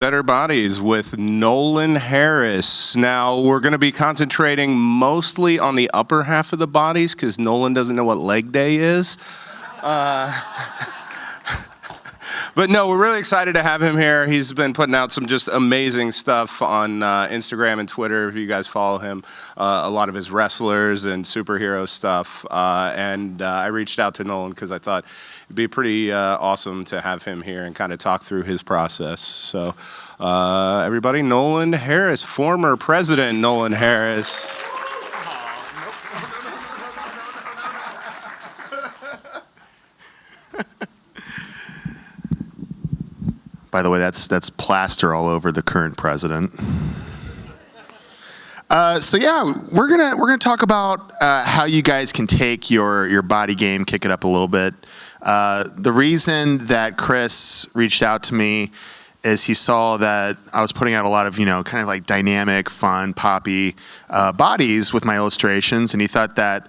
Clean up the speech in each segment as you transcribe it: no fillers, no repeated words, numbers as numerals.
Better Bodies with Nolan Harris. Now, we're going to be concentrating mostly on the upper half of the bodies because Nolan doesn't know what leg day is. But no, we're really excited to have him here. He's been putting out some just amazing stuff on Instagram and Twitter, if you guys follow him. A lot of his wrestlers and superhero stuff. And I reached out to Nolan because I thought it'd be pretty awesome to have him here and kind of talk through his process. So everybody, Nolan Harris, former President Nolan Harris. By the way, that's plaster all over the current president. So yeah, we're gonna talk about how you guys can take your body game, kick it up a little bit. The reason that Chris reached out to me is he saw that I was putting out a lot of kind of like dynamic, fun, poppy bodies with my illustrations, and he thought that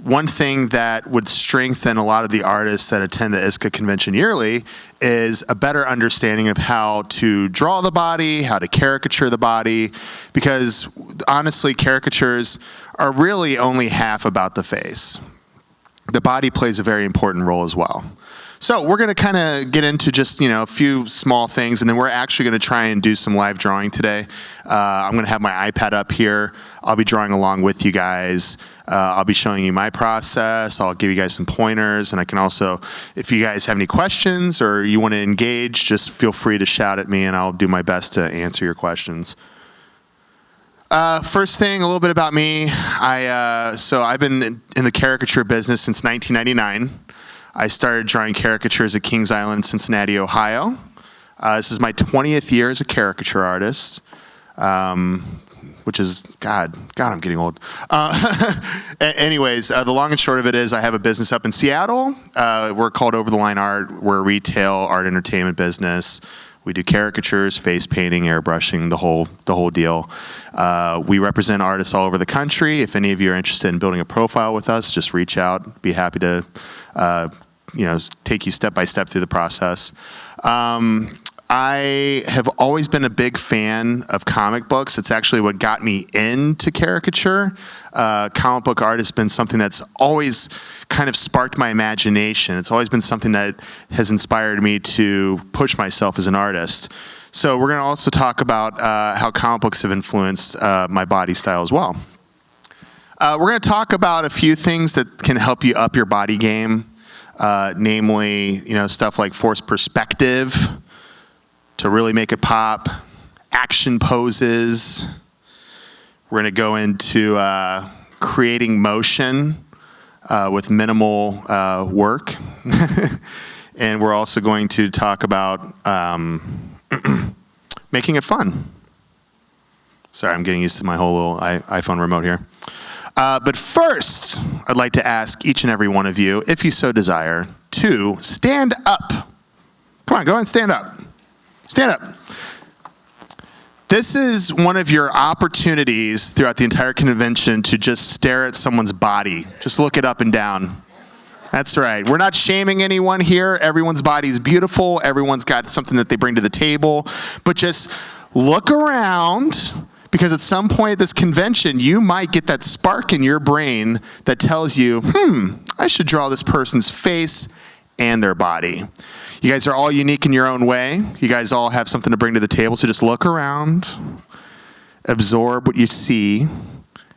one thing that would strengthen a lot of the artists that attend the ISCA convention yearly is a better understanding of how to draw the body, how to caricature the body, because honestly, caricatures are really only half about the face. The body plays a very important role as well. So we're going to kind of get into just a few small things, and then we're actually going to try and do some live drawing today. I'm going to have my iPad up here. I'll be drawing along with you guys. I'll be showing you my process. I'll give you guys some pointers, and I can also, if you guys have any questions or you want to engage, just feel free to shout at me, and I'll do my best to answer your questions. First thing, a little bit about me. So I've been in the caricature business since 1999. I started drawing caricatures at Kings Island, Cincinnati, Ohio. This is my 20th year as a caricature artist, which is, God, I'm getting old. Anyways, the long and short of it is I have a business up in Seattle. We're called Over the Line Art. We're a retail art entertainment business. We do caricatures, face painting, airbrushing, the whole deal. We represent artists all over the country. If any of you are interested in building a profile with us, just reach out. Be happy to take you step by step through the process. I have always been a big fan of comic books. It's actually what got me into caricature. Comic book art has been something that's always kind of sparked my imagination. It's always been something that has inspired me to push myself as an artist. So we're going to also talk about how comic books have influenced my body style as well. We're going to talk about a few things that can help you up your body game, namely, stuff like forced perspective to really make it pop, action poses. We're going to go into creating motion with minimal work. And we're also going to talk about making it fun. Sorry, I'm getting used to my whole little iPhone remote here. But first, I'd like to ask each and every one of you, if you so desire, to stand up. Come on, go ahead and stand up. Stand up. This is one of your opportunities throughout the entire convention to just stare at someone's body. Just look it up and down. That's right. We're not shaming anyone here. Everyone's body is beautiful. Everyone's got something that they bring to the table. But just look around, because at some point at this convention, you might get that spark in your brain that tells you, I should draw this person's face and their body. You guys are all unique in your own way. You guys all have something to bring to the table, so just look around, absorb what you see,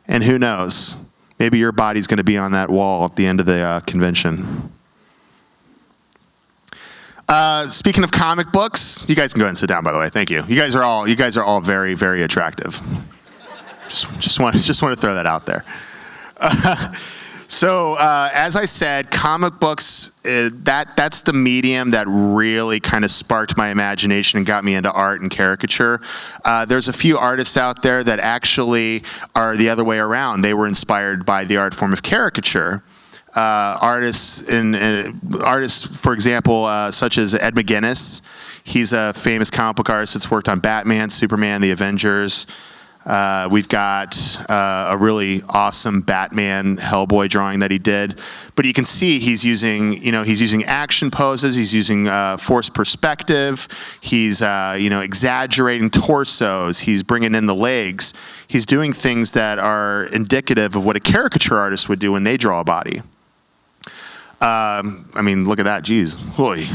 and who knows, maybe your body's going to be on that wall at the end of the convention. Speaking of comic books, you guys can go ahead and sit down, by the way. Thank you. You guys are all very, very attractive. Just want to throw that out there. So as I said, comic books, that's the medium that really kind of sparked my imagination and got me into art and caricature. There's a few artists out there that actually are the other way around. They were inspired by the art form of caricature. Artists, for example, such as Ed McGuinness. He's a famous comic book artist that's worked on Batman, Superman, The Avengers. We've got a really awesome Batman Hellboy drawing that he did, but you can see he's using action poses. He's using forced perspective. He's exaggerating torsos. He's bringing in the legs. He's doing things that are indicative of what a caricature artist would do when they draw a body. Look at that. Geez, holy.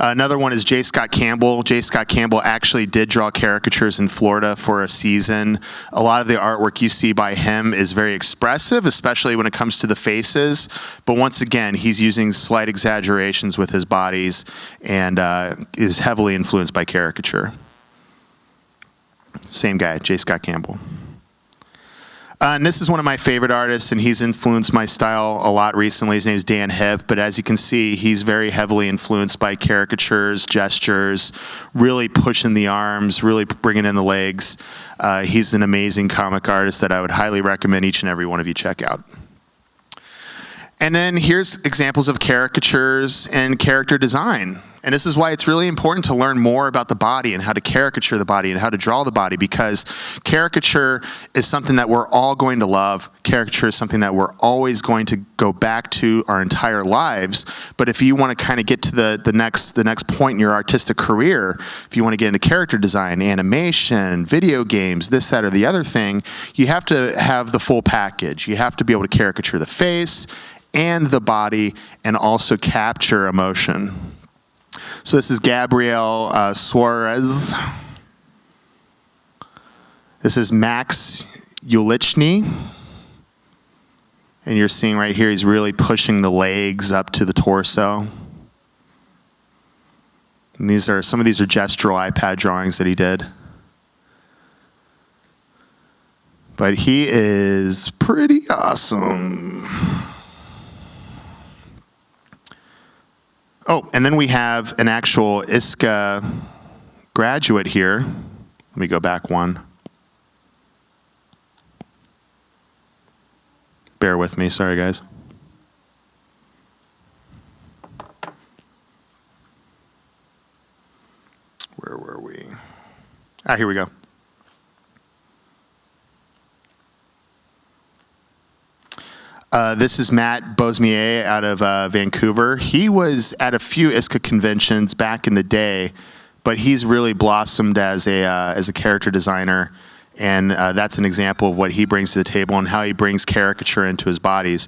Another one is J. Scott Campbell. J. Scott Campbell actually did draw caricatures in Florida for a season. A lot of the artwork you see by him is very expressive, especially when it comes to the faces. But once again, he's using slight exaggerations with his bodies and is heavily influenced by caricature. Same guy, J. Scott Campbell. And this is one of my favorite artists, and he's influenced my style a lot recently. His name is Dan Hipp, but as you can see, he's very heavily influenced by caricatures, gestures, really pushing the arms, really bringing in the legs. He's an amazing comic artist that I would highly recommend each and every one of you check out. And then here's examples of caricatures and character design. And this is why it's really important to learn more about the body and how to caricature the body and how to draw the body, because caricature is something that we're all going to love. Caricature is something that we're always going to go back to our entire lives. But if you want to kind of get to the next point in your artistic career, if you want to get into character design, animation, video games, this, that, or the other thing, you have to have the full package. You have to be able to caricature the face and the body and also capture emotion. So this is Gabriel Suarez. This is Max Ulichny. And you're seeing right here, he's really pushing the legs up to the torso. And some of these are gestural iPad drawings that he did. But he is pretty awesome. Oh, and then we have an actual ISCA graduate here. Let me go back one. Bear with me, sorry guys. Where were we? Here we go. This is Matt Bosmier out of Vancouver. He was at a few ISCA conventions back in the day, but he's really blossomed as a character designer, and that's an example of what he brings to the table and how he brings caricature into his bodies.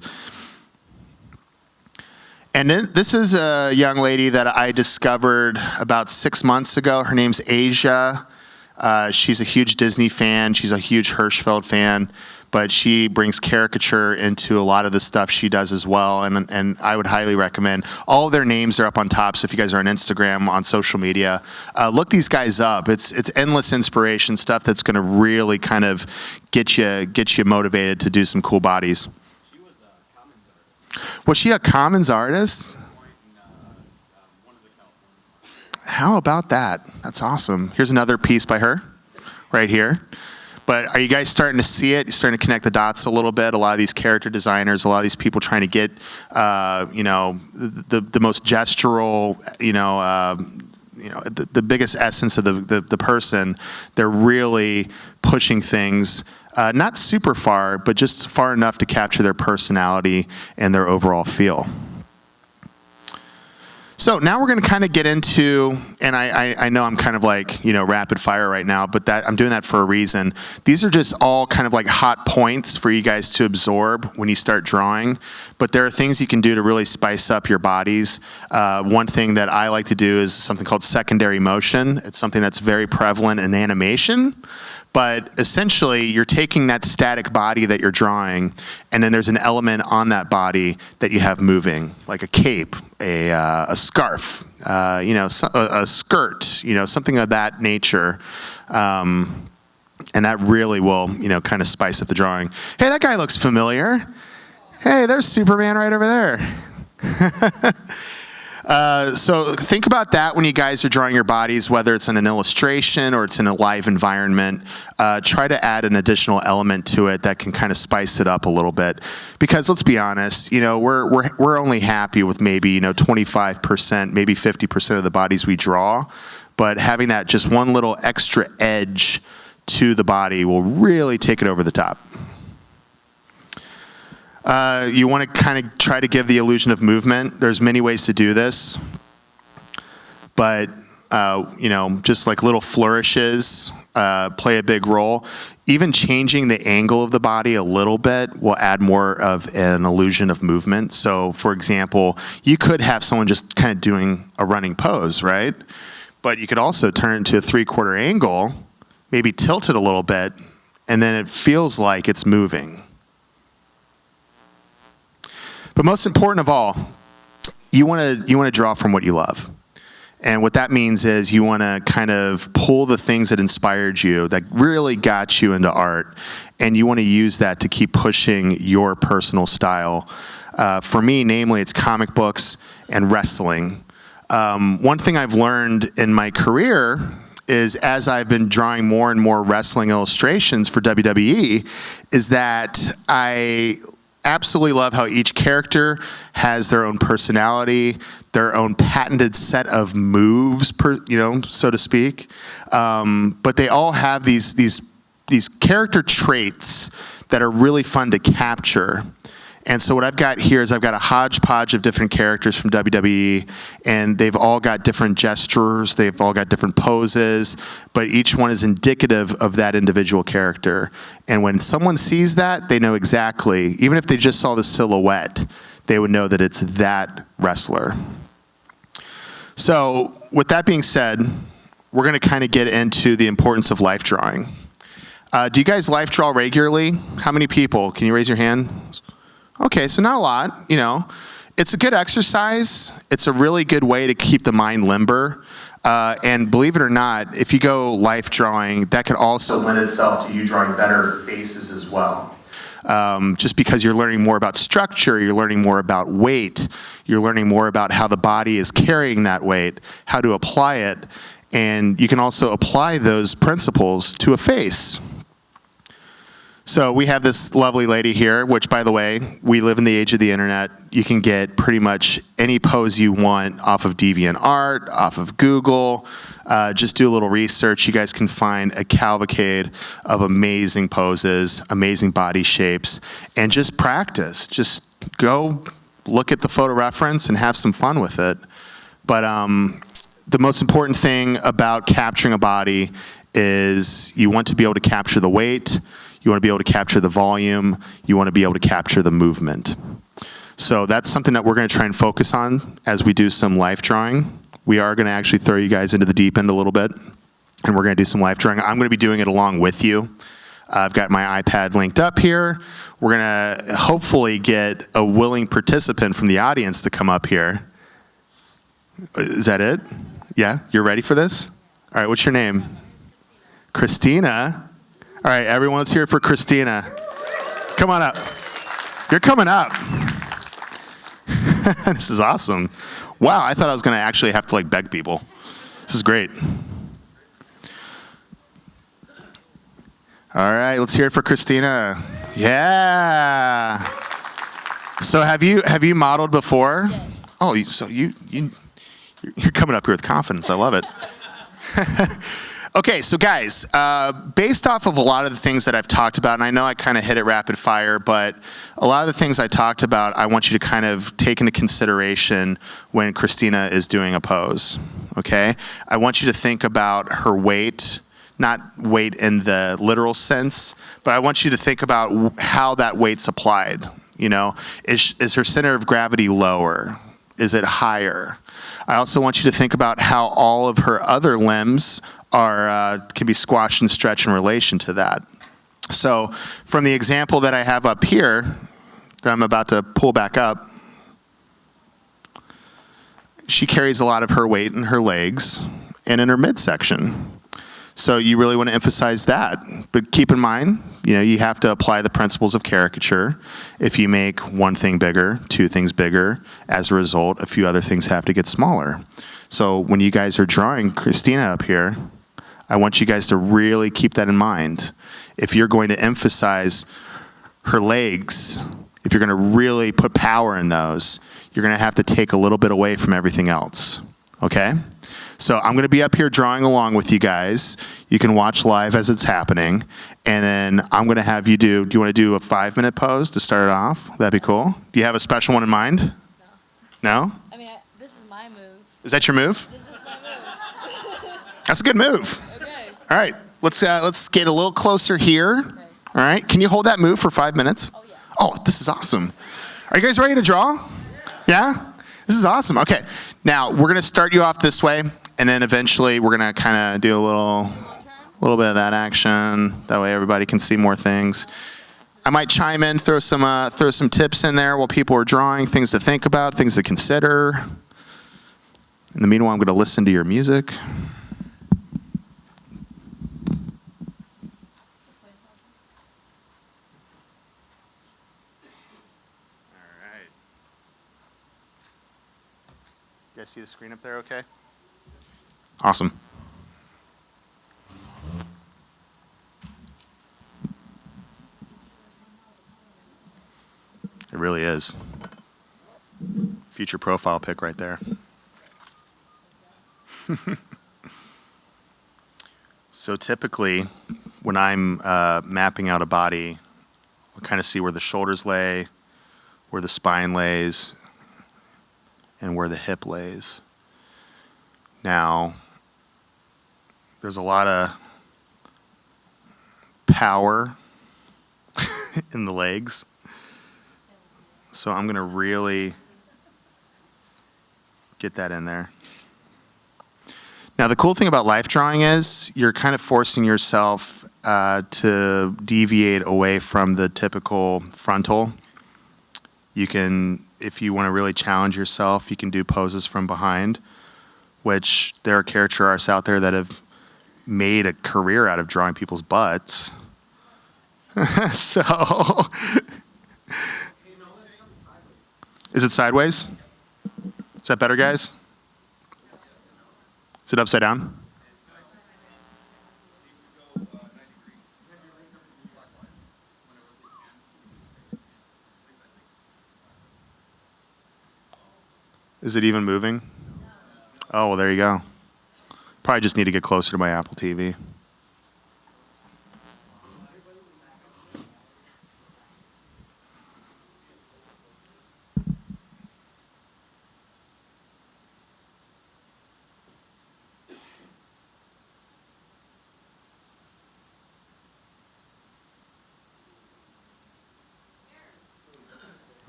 And then this is a young lady that I discovered about 6 months ago. Her name's Asia. She's a huge Disney fan. She's a huge Hirschfeld fan. But she brings caricature into a lot of the stuff she does as well, and I would highly recommend. All of their names are up on top, so if you guys are on Instagram, on social media, look these guys up. It's endless inspiration, stuff that's going to really kind of get you motivated to do some cool bodies. She was a Commons artist. Was she a Commons artist? One of the California. How about that? That's awesome. Here's another piece by her, right here. But are you guys starting to see it? You're starting to connect the dots a little bit. A lot of these character designers, a lot of these people trying to get, the most gestural, the biggest essence of the person. They're really pushing things, not super far, but just far enough to capture their personality and their overall feel. So now we're going to kind of get into, and I know I'm kind of like, rapid fire right now, but I'm doing that for a reason. These are just all kind of like hot points for you guys to absorb when you start drawing, but there are things you can do to really spice up your bodies. One thing that I like to do is something called secondary motion. It's something that's very prevalent in animation. But essentially, you're taking that static body that you're drawing, and then there's an element on that body that you have moving, like a cape, a scarf, a skirt, something of that nature. And that really will, kind of spice up the drawing. Hey, that guy looks familiar. Hey, there's Superman right over there. So think about that when you guys are drawing your bodies, whether it's in an illustration or it's in a live environment. Try to add an additional element to it that can kind of spice it up a little bit. Because let's be honest, we're only happy with maybe 25%, maybe 50% of the bodies we draw. But having that just one little extra edge to the body will really take it over the top. You want to kind of try to give the illusion of movement. There's many ways to do this, but just like little flourishes play a big role. Even changing the angle of the body a little bit will add more of an illusion of movement. So, for example, you could have someone just kind of doing a running pose, right? But you could also turn it to a 3/4 angle, maybe tilt it a little bit, and then it feels like it's moving. But most important of all, you want to draw from what you love. And what that means is you want to kind of pull the things that inspired you, that really got you into art, and you want to use that to keep pushing your personal style. For me, namely, it's comic books and wrestling. One thing I've learned in my career is, as I've been drawing more and more wrestling illustrations for WWE, is that I absolutely love how each character has their own personality, their own patented set of moves, so to speak. But they all have these character traits that are really fun to capture. And so what I've got here is I've got a hodgepodge of different characters from WWE, and they've all got different gestures, they've all got different poses, but each one is indicative of that individual character. And when someone sees that, they know exactly, even if they just saw the silhouette, they would know that it's that wrestler. So with that being said, we're going to kind of get into the importance of life drawing. Do you guys life draw regularly? How many people? Can you raise your hand? Okay, so not a lot, It's a good exercise. It's a really good way to keep the mind limber. And believe it or not, if you go life drawing, that could also lend itself to you drawing better faces as well. Just because you're learning more about structure, you're learning more about weight, you're learning more about how the body is carrying that weight, how to apply it, and you can also apply those principles to a face. So we have this lovely lady here, which, by the way, we live in the age of the internet. You can get pretty much any pose you want off of DeviantArt, off of Google. Just do a little research. You guys can find a cavalcade of amazing poses, amazing body shapes, and just practice. Just go look at the photo reference and have some fun with it. But the most important thing about capturing a body is you want to be able to capture the weight, you want to be able to capture the volume, you want to be able to capture the movement. So that's something that we're going to try and focus on as we do some life drawing. We are going to actually throw you guys into the deep end a little bit, and we're going to do some life drawing. I'm going to be doing it along with you. I've got my iPad linked up here. We're going to hopefully get a willing participant from the audience to come up here. Is that it? Yeah? You're ready for this? All right, what's your name? Christina. All right, everyone, let's hear it for Christina. Come on up. You're coming up. This is awesome. Wow, I thought I was going to actually have to beg people. This is great. All right, let's hear it for Christina. Yeah. So have you modeled before? Yes. Oh, you're coming up here with confidence. I love it. Okay, so guys, based off of a lot of the things that I've talked about, and I know I kind of hit it rapid fire, but a lot of the things I talked about, I want you to kind of take into consideration when Christina is doing a pose, okay? I want you to think about her weight, not weight in the literal sense, but I want you to think about how that weight's applied, Is her center of gravity lower? Is it higher? I also want you to think about how all of her other limbs can be squashed and stretched in relation to that. So from the example that I have up here, that I'm about to pull back up, she carries a lot of her weight in her legs and in her midsection. So you really want to emphasize that. But keep in mind, you have to apply the principles of caricature. If you make one thing bigger, two things bigger, as a result, a few other things have to get smaller. So when you guys are drawing Christina up here, I want you guys to really keep that in mind. If you're going to emphasize her legs, if you're going to really put power in those, you're going to have to take a little bit away from everything else. Okay? So I'm going to be up here drawing along with you guys. You can watch live as it's happening. And then I'm going to have you do you want to do a 5-minute pose to start it off? That'd be cool. Do you have a special one in mind? No? I mean, this is my move. Is that your move? This is my move. That's a good move. Okay. All right. Let's get a little closer here. Okay. All right. Can you hold that move for 5 minutes? Oh, yeah. Oh, this is awesome. Are you guys ready to draw? Yeah? This is awesome. Okay. Now, we're going to start you off this way, and then eventually we're going to kind of do a little bit of that action. That way everybody can see more things. I might chime in, throw some tips in there while people are drawing, things to think about, things to consider. In the meanwhile, I'm going to listen to your music. You guys see the screen up there okay? Awesome. It really is. Future profile pic right there. So typically, when I'm mapping out a body, I'll kind of see where the shoulders lay, where the spine lays, and where the hip lays. Now, there's a lot of power in the legs. So I'm going to really get that in there. Now, the cool thing about life drawing is you're kind of forcing yourself to deviate away from the typical frontal. You can, if you want to really challenge yourself, you can do poses from behind, which there are caricature artists out there that have made a career out of drawing people's butts. So, is it sideways? Is that better, guys? Is it upside down? Is it even moving? Oh, well, there you go. Probably just need to get closer to my Apple TV.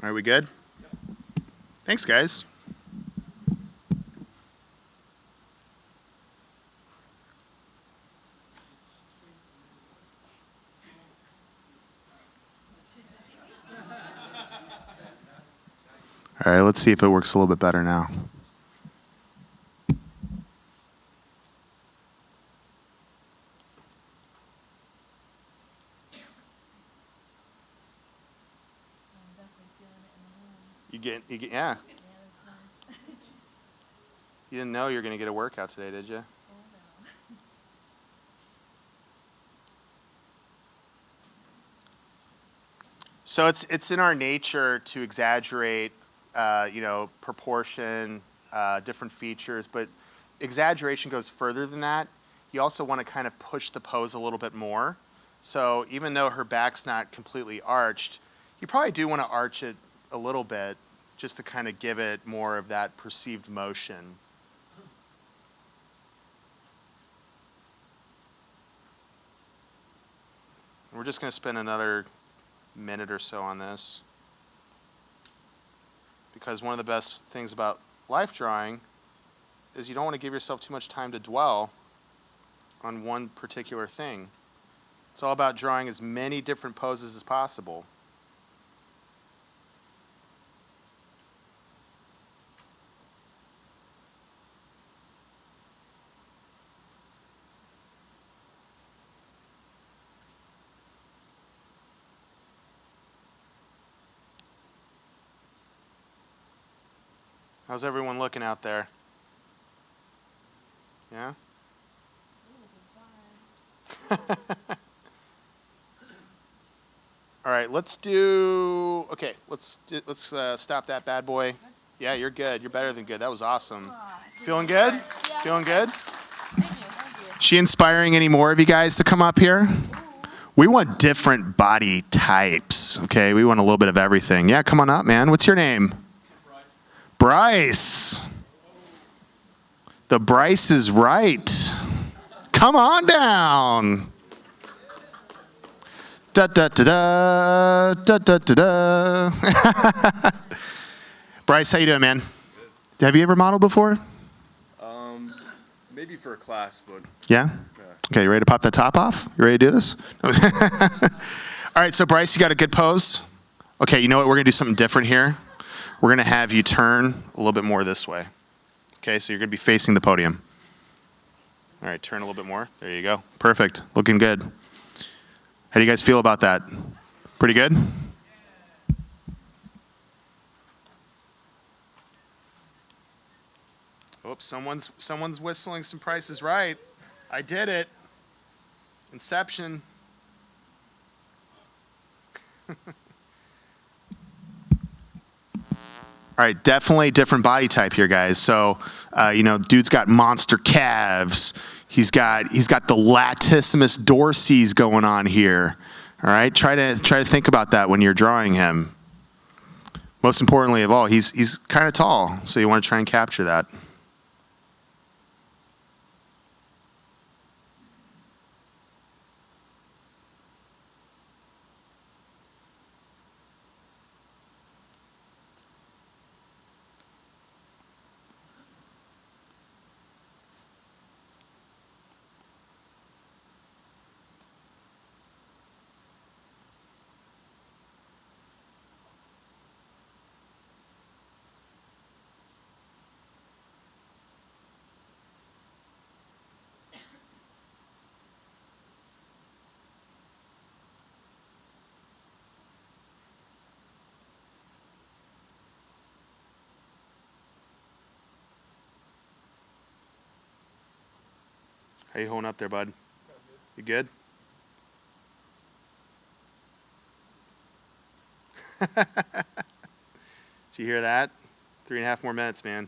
All right, we good? Thanks, guys. All right, let's see if it works a little bit better now. You get, yeah. You didn't know you were going to get a workout today, did you? So it's in our nature to exaggerate, proportion, different features, but exaggeration goes further than that. You also want to kind of push the pose a little bit more. So even though her back's not completely arched, you probably do want to arch it a little bit just to kind of give it more of that perceived motion. We're just going to spend another minute or so on this, because one of the best things about life drawing is you don't want to give yourself too much time to dwell on one particular thing. It's all about drawing as many different poses as possible. How's everyone looking out there? Yeah? All right, let's stop that bad boy. Yeah, you're good. You're better than good. That was awesome. Feeling good? Yeah. Feeling good? Thank you. She inspiring any more of you guys to come up here? We want different body types, okay? We want a little bit of everything. Yeah, come on up, man. What's your name? Bryce. The Bryce is right. Come on down. Da da da da da da da da. Bryce, how you doing, man? Have you ever modeled before? Maybe for a class, but Yeah? Okay, you ready to pop that top off? You ready to do this? All right, so Bryce, you got a good pose? Okay, you know what? We're going to do something different here. We're going to have you turn a little bit more this way. Okay, so you're going to be facing the podium. All right, turn a little bit more. There you go. Perfect. Looking good. How do you guys feel about that? Pretty good? Oops, someone's whistling some Price is Right. I did it. Inception. All right, definitely different body type here, guys. So, dude's got monster calves. He's got the latissimus dorsis going on here. All right, try to think about that when you're drawing him. Most importantly of all, he's kind of tall, so you want to try and capture that. How you holding up there, bud? You good? Did you hear that? 3.5 more minutes, man.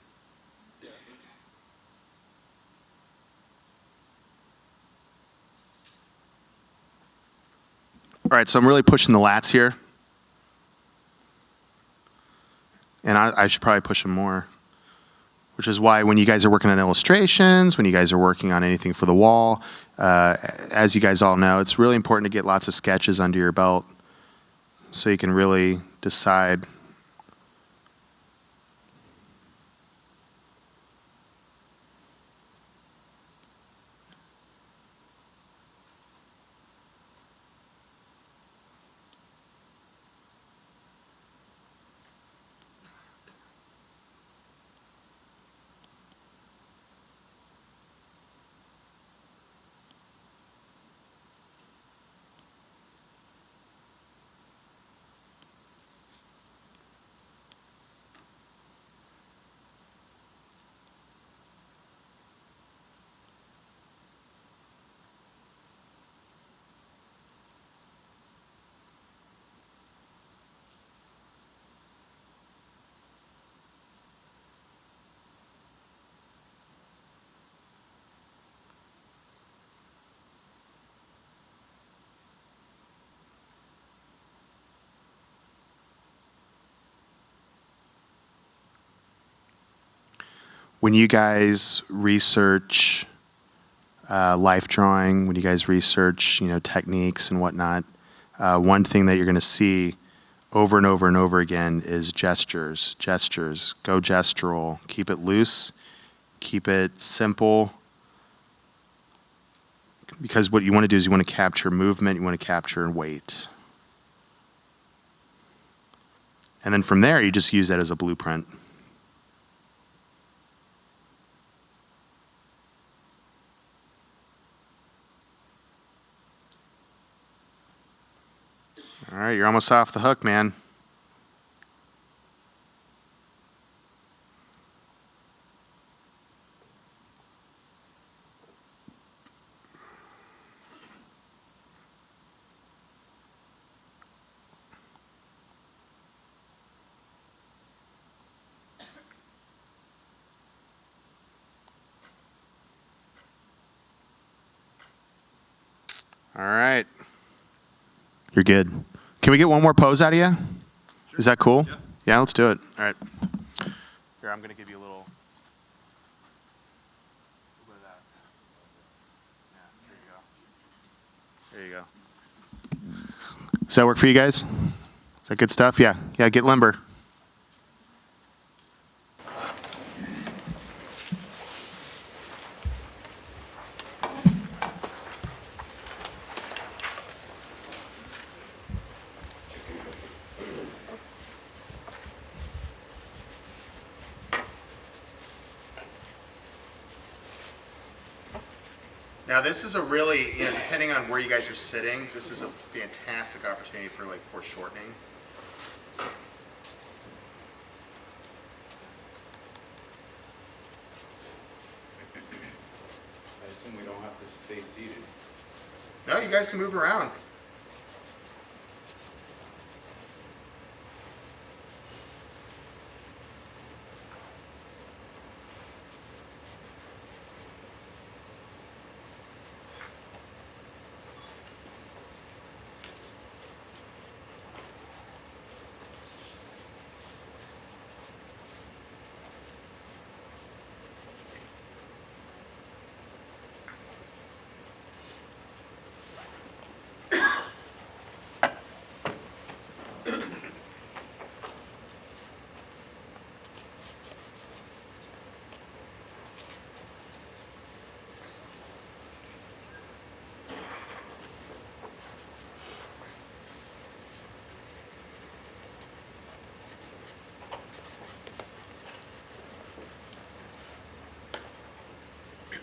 All right, so I'm really pushing the lats here. And I should probably push them more. Which is why when you guys are working on illustrations, when you guys are working on anything for the wall, as you guys all know, it's really important to get lots of sketches under your belt so you can really decide. When you guys research life drawing, when you guys research, techniques and whatnot, one thing that you're going to see over and over and over again is gestures. Gestures. Go gestural. Keep it loose. Keep it simple. Because what you want to do is you want to capture movement. You want to capture weight. And then from there, you just use that as a blueprint. All right, you're almost off the hook, man. All right. You're good. Can we get one more pose out of you? Is that cool? Yeah, let's do it. All right. Here, I'm going to give you a little bit of that. Yeah, there you go. There you go. Does that work for you guys? Is that good stuff? Yeah. Yeah, get limber. Now this is a really, depending on where you guys are sitting, this is a fantastic opportunity for foreshortening. I assume we don't have to stay seated. No, you guys can move around.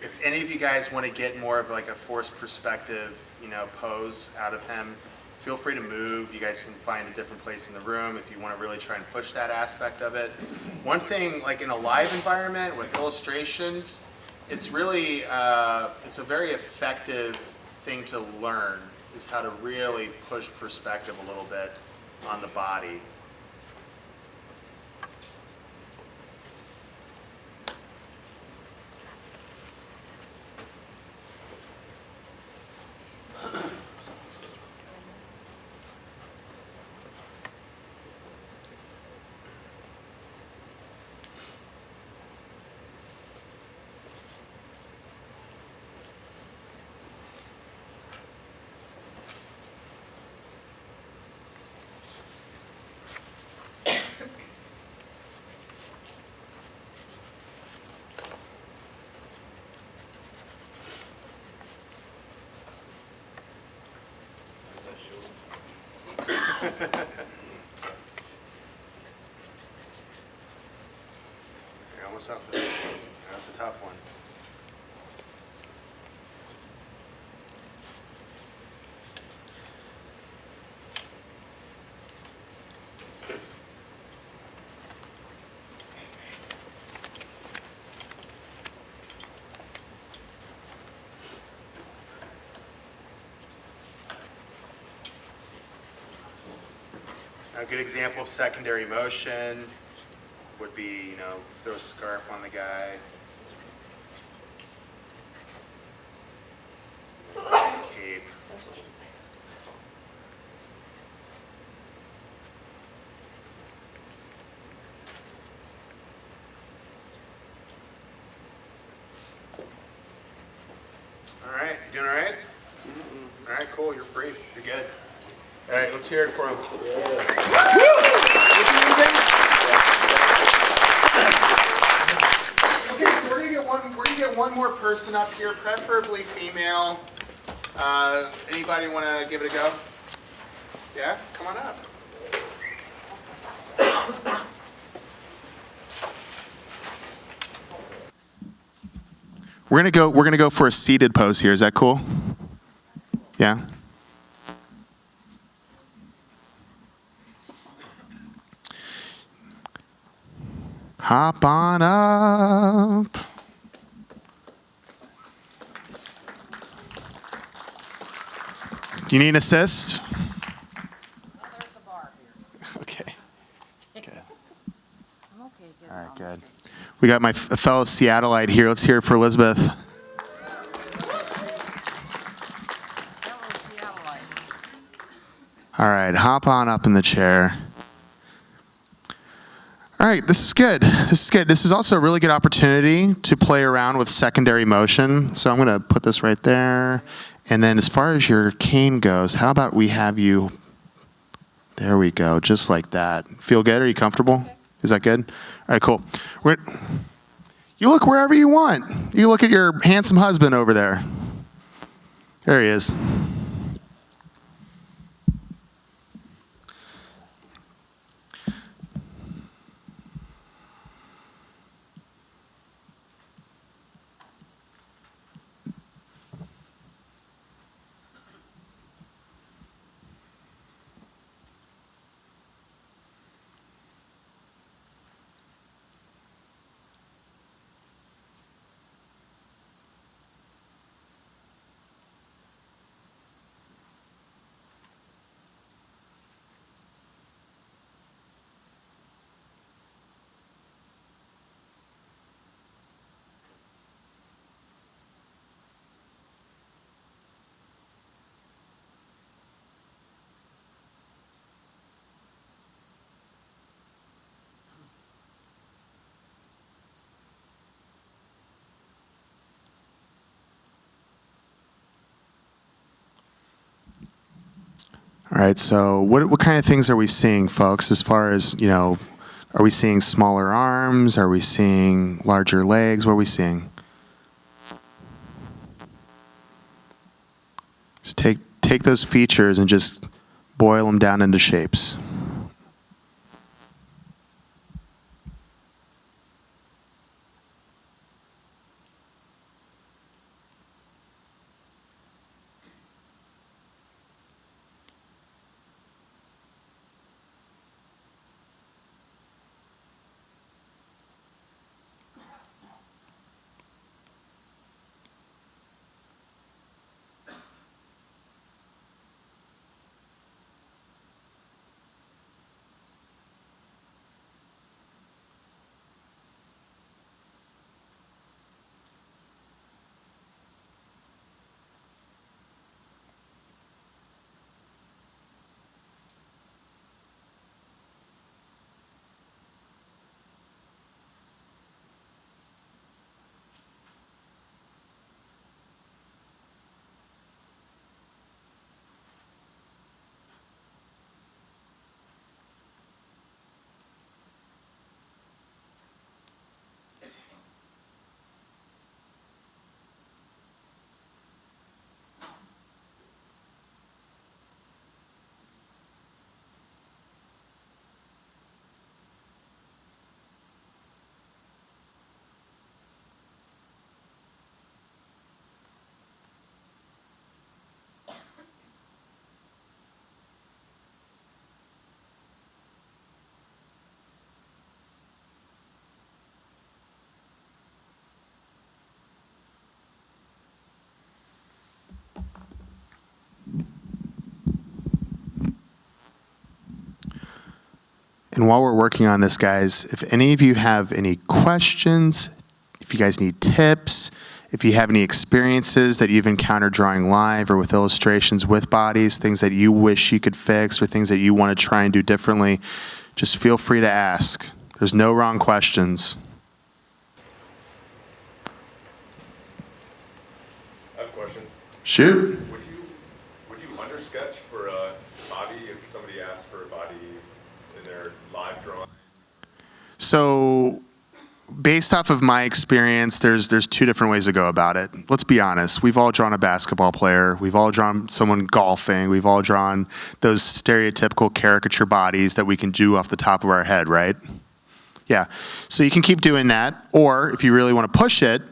If any of you guys want to get more of a forced perspective, pose out of him, feel free to move. You guys can find a different place in the room if you want to really try and push that aspect of it. One thing, in a live environment with illustrations, it's really, it's a very effective thing to learn, is how to really push perspective a little bit on the body. You're almost up there. That's a tough one. A good example of secondary motion would be, throw a scarf on the guy. Cape. All right, you doing all right? All right, cool, you're free, you're good. All right, let's hear it for him. Okay, so we're gonna get one more person up here, preferably female. Anybody want to give it a go? Yeah, come on up. We're gonna go for a seated pose here. Is that cool? Yeah. Hop on up. Do you need an assist? Well, there's a bar here. Okay. Good. I'm okay getting All right, on good. this. We got my fellow Seattleite here. Let's hear it for Elizabeth. Fellow All right, hop on up in the chair. All right, this is good. This is good. This is also a really good opportunity to play around with secondary motion. So I'm going to put this right there. And then as far as your cane goes, how about we have you, there we go, just like that. Feel good? Are you comfortable? Is that good? All right, cool. You look wherever you want. You look at your handsome husband over there. There he is. All right, so what kind of things are we seeing, folks, as far as, are we seeing smaller arms? Are we seeing larger legs? What are we seeing? Just take those features and just boil them down into shapes. And while we're working on this, guys, if any of you have any questions, if you guys need tips, if you have any experiences that you've encountered drawing live or with illustrations with bodies, things that you wish you could fix or things that you want to try and do differently, just feel free to ask. There's no wrong questions. I have a question. Shoot. Would you undersketch for a body if somebody asked for a body in their live drawing? So, based off of my experience, there's two different ways to go about it. Let's be honest. We've all drawn a basketball player. We've all drawn someone golfing. We've all drawn those stereotypical caricature bodies that we can do off the top of our head, right? Yeah. So you can keep doing that. Or if you really want to push it,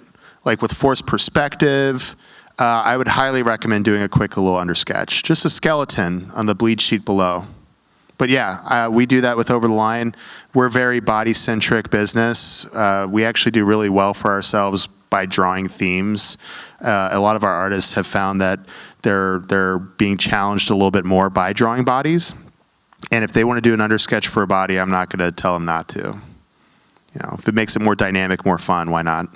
like with forced perspective, I would highly recommend doing a quick little undersketch. Just a skeleton on the bleed sheet below. But yeah, we do that with Over the Line. We're a very body-centric business. We actually do really well for ourselves by drawing themes. A lot of our artists have found that they're being challenged a little bit more by drawing bodies. And if they want to do an undersketch for a body, I'm not going to tell them not to. If it makes it more dynamic, more fun, why not?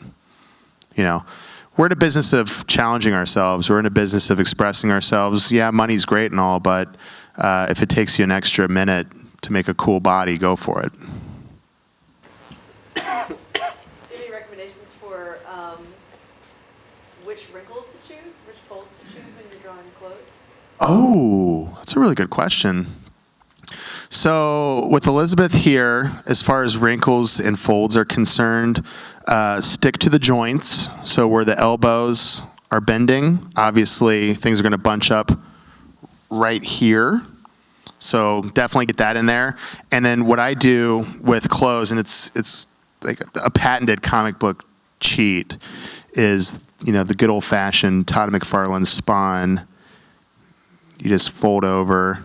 We're in a business of challenging ourselves. We're in a business of expressing ourselves. Yeah, money's great and all, but If it takes you an extra minute to make a cool body, go for it. Any recommendations for which wrinkles to choose, which folds to choose when you're drawing clothes? Oh, that's a really good question. So with Elizabeth here, as far as wrinkles and folds are concerned, stick to the joints. So where the elbows are bending, obviously things are going to bunch up right here. So definitely get that in there. And then what I do with clothes, and it's like a patented comic book cheat, is, you know, the good old fashioned Todd McFarlane Spawn. You just fold over.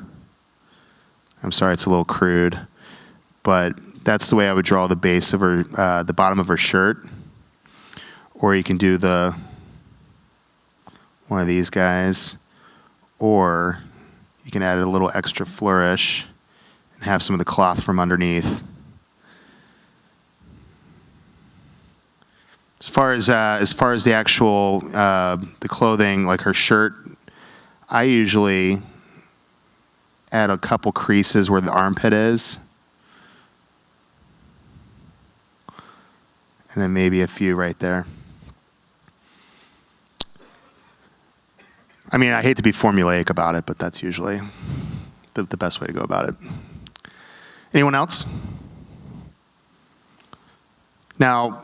I'm sorry, it's a little crude, but that's the way I would draw the base of her, the bottom of her shirt. Or you can do one of these guys, or you can add a little extra flourish and have some of the cloth from underneath. As far as the actual the clothing, like her shirt, I usually add a couple creases where the armpit is, and then maybe a few right there. I mean, I hate to be formulaic about it, but that's usually the best way to go about it. Anyone else? Now,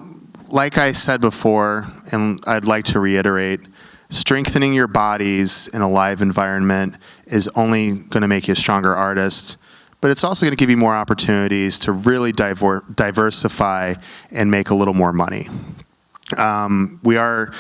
like I said before, and I'd like to reiterate, strengthening your bodies in a live environment is only going to make you a stronger artist, but it's also going to give you more opportunities to really diversify and make a little more money. We are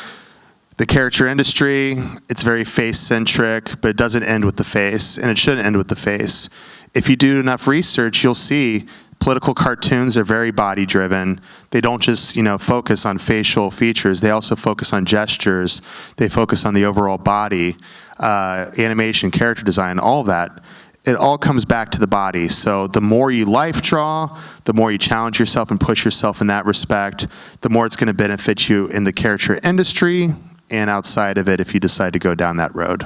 the caricature industry. It's very face-centric, but it doesn't end with the face, and it shouldn't end with the face. If you do enough research, you'll see political cartoons are very body-driven. They don't just, focus on facial features. They also focus on gestures. They focus on the overall body, animation, character design, all of that. It all comes back to the body. So the more you life draw, the more you challenge yourself and push yourself in that respect, the more it's going to benefit you in the caricature industry and outside of it if you decide to go down that road.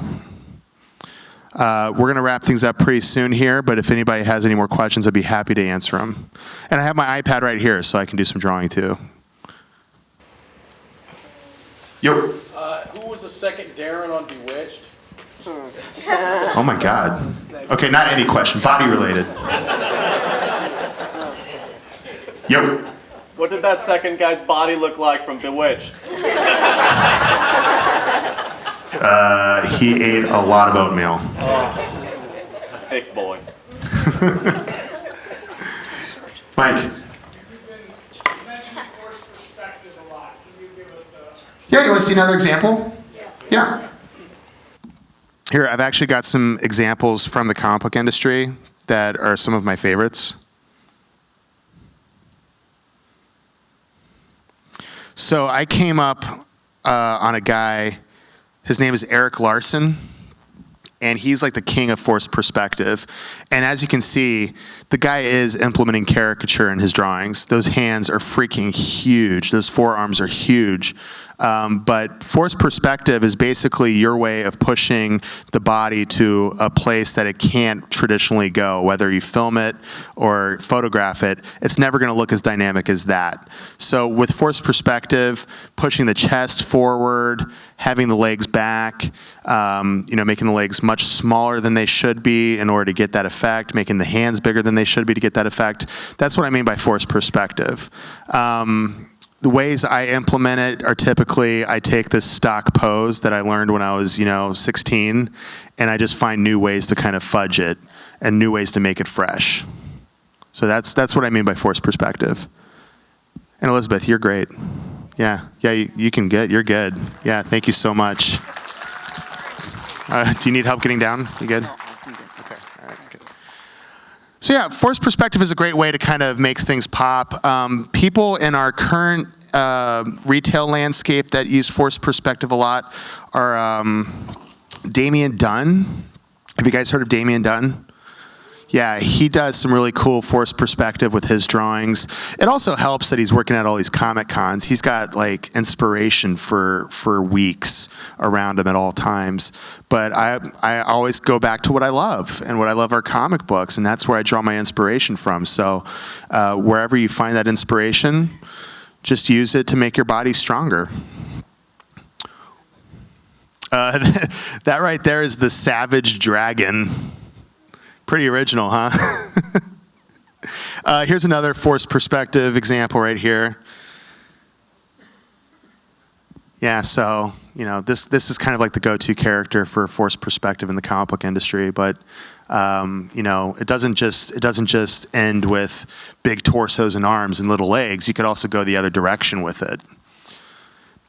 We're going to wrap things up pretty soon here, but if anybody has any more questions, I'd be happy to answer them. And I have my iPad right here, so I can do some drawing too. Yo. Who was the second Darren on Bewitched? Oh my God. Okay, not any question, body related. Yo. What did that second guy's body look like from Bewitched? He ate a lot of oatmeal. Thick boy. Mike. You mentioned forced perspective a lot. Can you give us a... Yeah, you want to see another example? Yeah. Here, I've actually got some examples from the comic book industry that are some of my favorites. So I came up on a guy, his name is Eric Larson, and he's like the king of forced perspective. And as you can see, the guy is implementing caricature in his drawings. Those hands are freaking huge. Those forearms are huge. But forced perspective is basically your way of pushing the body to a place that it can't traditionally go. Whether you film it or photograph it, it's never going to look as dynamic as that. So with forced perspective, pushing the chest forward, having the legs back, making the legs much smaller than they should be in order to get that effect, making the hands bigger than they should be to get that effect. That's what I mean by forced perspective. The ways I implement it are typically I take this stock pose that I learned when I was, 16, and I just find new ways to kind of fudge it and new ways to make it fresh. So that's what I mean by forced perspective. And Elizabeth, you're great. Yeah, you can get, you're good. Yeah, thank you so much. Do you need help getting down? You good? Okay, all right, good. So yeah, forced perspective is a great way to kind of make things pop. People in our current retail landscape that use forced perspective a lot are Damian Dunn. Have you guys heard of Damian Dunn? Yeah, he does some really cool forced perspective with his drawings. It also helps that he's working at all these Comic Cons. He's got like inspiration for weeks around him at all times. But I always go back to what I love, and what I love are comic books, and that's where I draw my inspiration from. So wherever you find that inspiration, just use it to make your body stronger. That right there is the Savage Dragon. Pretty original, huh? Here's another forced perspective example right here. Yeah, so, you know, this is kind of like the go-to character for forced perspective in the comic book industry, but you know, it doesn't just end with big torsos and arms and little legs. You could also go the other direction with it.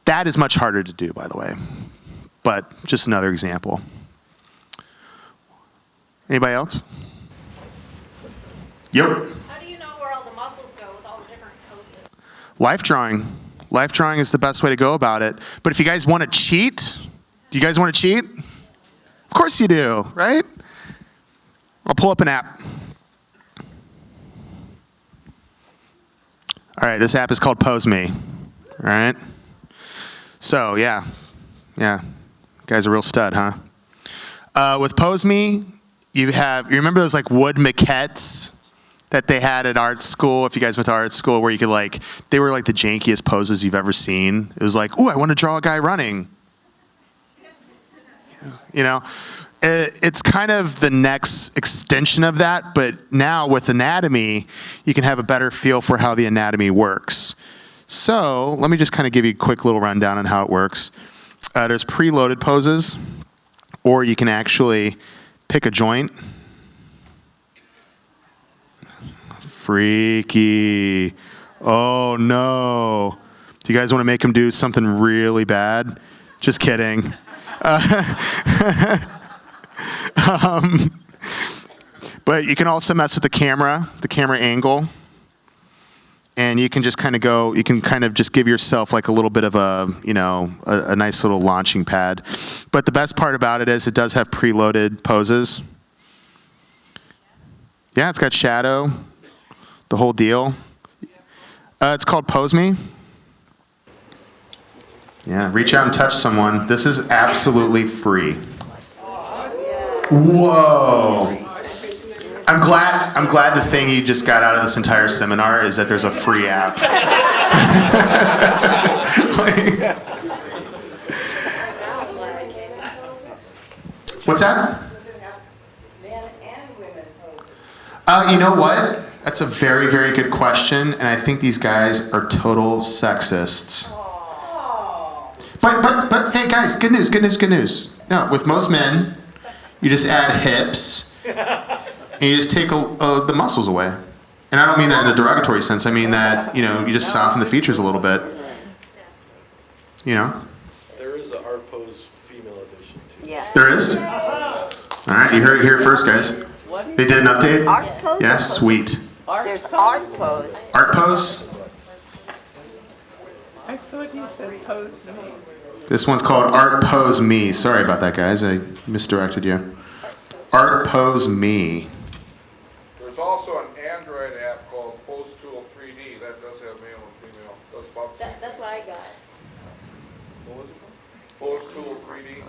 That is much harder to do, by the way, but just another example. Anybody else? Yep. How do you know where all the muscles go with all the different poses? Life drawing. Life drawing is the best way to go about it. But if you guys want to cheat, do you guys want to cheat? Of course you do, right? I'll pull up an app. All right, this app is called Pose Me. All right. So, yeah. Guy's a real stud, huh? With Pose Me, you remember those like wood maquettes that they had at art school? If you guys went to art school, where you could they were like the jankiest poses you've ever seen. It was like, ooh, I want to draw a guy running. You know, it's kind of the next extension of that, but now with anatomy, you can have a better feel for how the anatomy works. So let me just kind of give you a quick little rundown on how it works. There's preloaded poses, or you can actually pick a joint. Freaky. Oh no. Do you guys want to make him do something really bad? Just kidding. But you can also mess with the camera angle. And you can just kind of go, you can kind of just give yourself like a little bit of a nice little launching pad. But the best part about it is it does have preloaded poses. Yeah, it's got shadow, the whole deal. It's called Pose Me. Yeah, reach out and touch someone. This is absolutely free. Whoa. I'm glad the thing you just got out of this entire seminar is that there's a free app. What's that? Men and women poses. You know what? That's a very, very good question, and I think these guys are total sexists. But hey guys, good news. No, with most men, you just add hips, and you just take the muscles away. And I don't mean that in a derogatory sense. I mean that, you just soften the features a little bit. There is an art pose female edition too. Yeah. There is? All right, you heard it here first, guys. They did an update? Art pose? Yeah, sweet. There's art pose. Art pose? I thought you said pose me. This one's called Art Pose Me. Sorry about that, guys. I misdirected you. Art Pose Me. There's also an Android app called Pose Tool 3D that does have male and female. That's about the same. That's what I got. What was it called? Pose Tool 3D.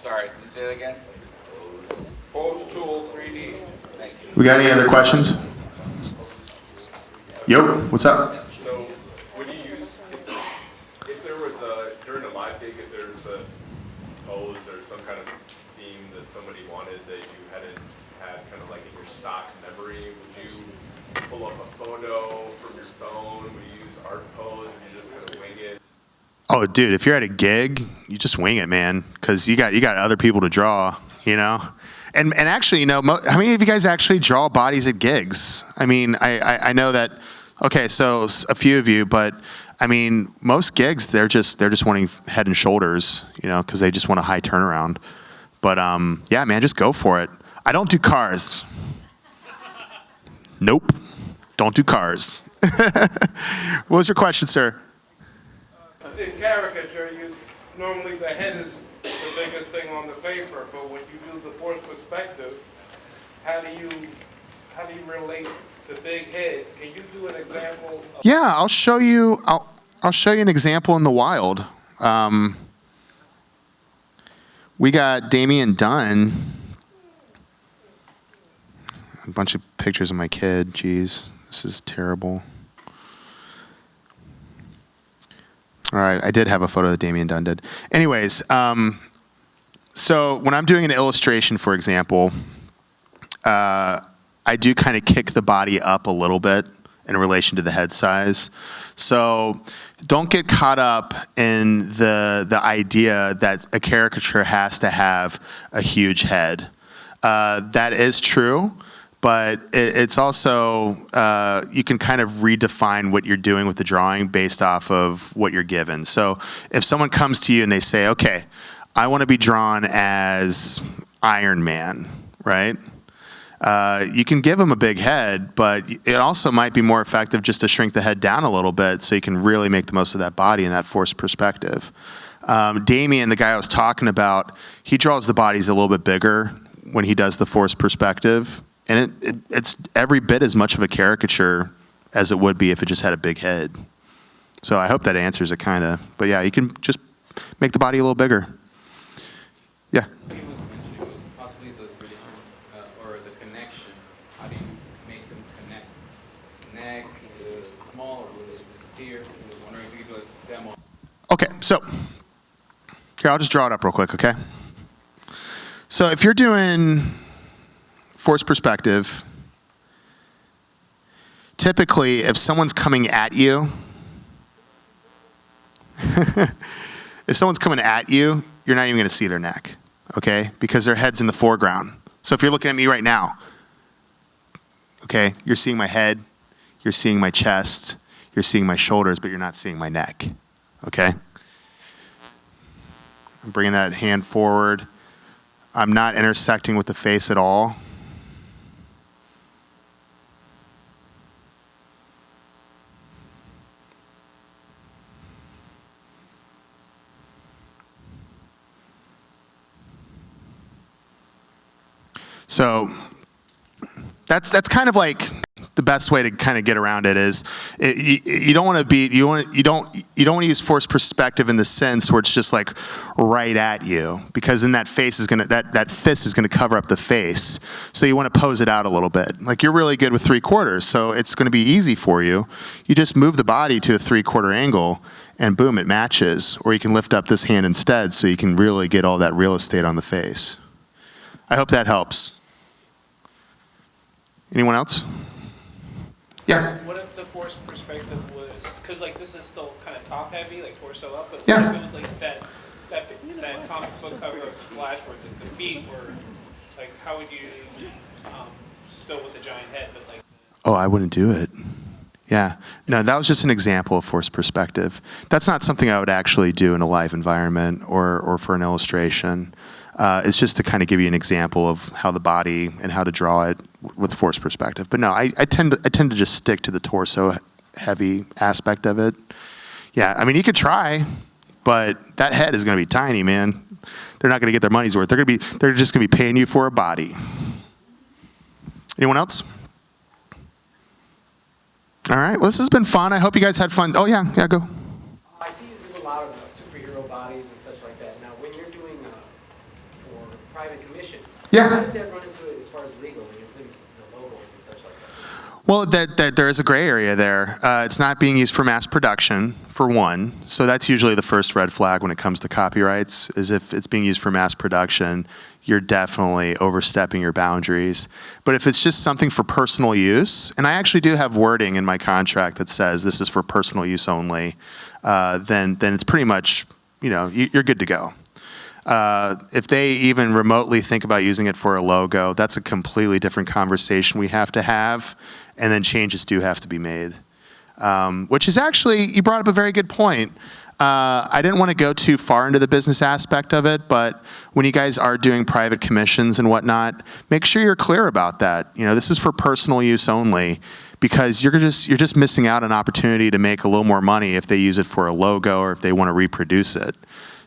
Sorry, can you say that again? Pose Tool 3D. Thank you. We got any other questions? Yo, what's up? So, would you use, if there was during a live gig, if there's a pose or some kind of theme that somebody wanted that you hadn't had kind of like in your stock memory, would you pull up a photo from your phone? Would you use art pose? Would you just kind of wing it? Oh, dude, if you're at a gig, you just wing it, man, because you got other people to draw, And actually, how many of you guys actually draw bodies at gigs? I mean, I know that. Okay, so a few of you, but I mean, most gigs they're just wanting head and shoulders, because they just want a high turnaround. But yeah, man, just go for it. I don't do cars. Nope, don't do cars. What was your question, sir? In caricature, normally the head is the biggest thing on the paper, but when you use the force perspective, how do you relate the big head? Can you do an example of Yeah, I'll show you. I'll show you an example in the wild. We got Damian Dunn. A bunch of pictures of my kid. Jeez, this is terrible. All right, I did have a photo that Damian Dunn did. Anyways, so when I'm doing an illustration, for example, I do kind of kick the body up a little bit in relation to the head size. So don't get caught up in the idea that a caricature has to have a huge head. That is true, but it's also, you can kind of redefine what you're doing with the drawing based off of what you're given. So if someone comes to you and they say, okay, I want to be drawn as Iron Man, right? You can give them a big head, but it also might be more effective just to shrink the head down a little bit so you can really make the most of that body in that forced perspective. Damien, the guy I was talking about, he draws the bodies a little bit bigger when he does the forced perspective, and it's every bit as much of a caricature as it would be if it just had a big head. So I hope that answers it kind of. But yeah, you can just make the body a little bigger. Yeah. Possibly the relation or the connection. How do you make them connect? Neck, small, or will it disappear? I was wondering if you could do a demo. Okay, so here, I'll just draw it up real quick, okay? So if you're doing forced perspective, typically if someone's coming at you, if someone's coming at you, you're not even going to see their neck, okay? Because their head's in the foreground. So if you're looking at me right now, okay, you're seeing my head, you're seeing my chest, you're seeing my shoulders, but you're not seeing my neck, okay? I'm bringing that hand forward. I'm not intersecting with the face at all. So that's kind of like the best way to kind of get around it is you don't want to be you don't want to use forced perspective in the sense where it's just like right at you, because then that face is gonna that fist is gonna cover up the face. So you want to pose it out a little bit. Like you're really good with 3/4, so it's going to be easy for you. You just move the body to a 3/4 angle, and boom, it matches. Or you can lift up this hand instead, so you can really get all that real estate on the face. I hope that helps. Anyone else? Yeah. What if the force perspective was, because like this is still kind of top heavy, like torso up, but Yeah. what if it was like that comic book cover of the Flash where the feet were, like how would you, still with a giant head, but like. Oh, I wouldn't do it. Yeah. No, that was just an example of forced perspective. That's not something I would actually do in a live environment or for an illustration. It's just to kind of give you an example of how the body and how to draw it with forced perspective. But no, I tend to just stick to the torso heavy aspect of it. Yeah, I mean you could try, but that head is going to be tiny, man. They're not going to get their money's worth. They're just going to be paying you for a body. Anyone else? All right. Well, this has been fun. I hope you guys had fun. Oh yeah, go. I see you do a lot of superhero bodies and such like that. Now, when you're doing for private commissions, Yeah. how does that run into it as far as legal, the logos and such like that? Well, that there is a gray area there. It's not being used for mass production, for one. So that's usually the first red flag when it comes to copyrights, is if it's being used for mass production, you're definitely overstepping your boundaries. But if it's just something for personal use, and I actually do have wording in my contract that says this is for personal use only, then it's pretty much, you're good to go. If they even remotely think about using it for a logo, that's a completely different conversation we have to have, and then changes do have to be made. Which is actually, you brought up a very good point. I didn't want to go too far into the business aspect of it, but when you guys are doing private commissions and whatnot, make sure you're clear about that. This is for personal use only, because you're just missing out on an opportunity to make a little more money if they use it for a logo or if they want to reproduce it.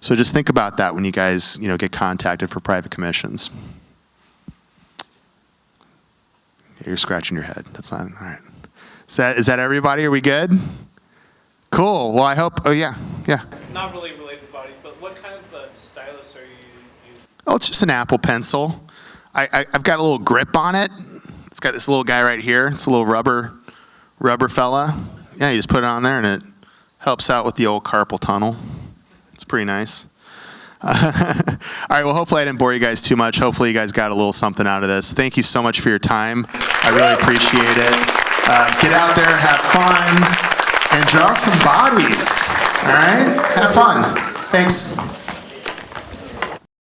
So just think about that when you guys, get contacted for private commissions. You're scratching your head. That's not, all right. Is that everybody? Are we good? Cool. Well, I hope, oh yeah. Not really related bodies, but what kind of stylus are you using? Oh, it's just an Apple Pencil. I've got a little grip on it. It's got this little guy right here. It's a little rubber fella. Yeah, you just put it on there and it helps out with the old carpal tunnel. It's pretty nice. All right, well, hopefully I didn't bore you guys too much. Hopefully you guys got a little something out of this. Thank you so much for your time. I really appreciate it. Get out there, have fun, and draw some bodies. All right? Have fun. Thanks.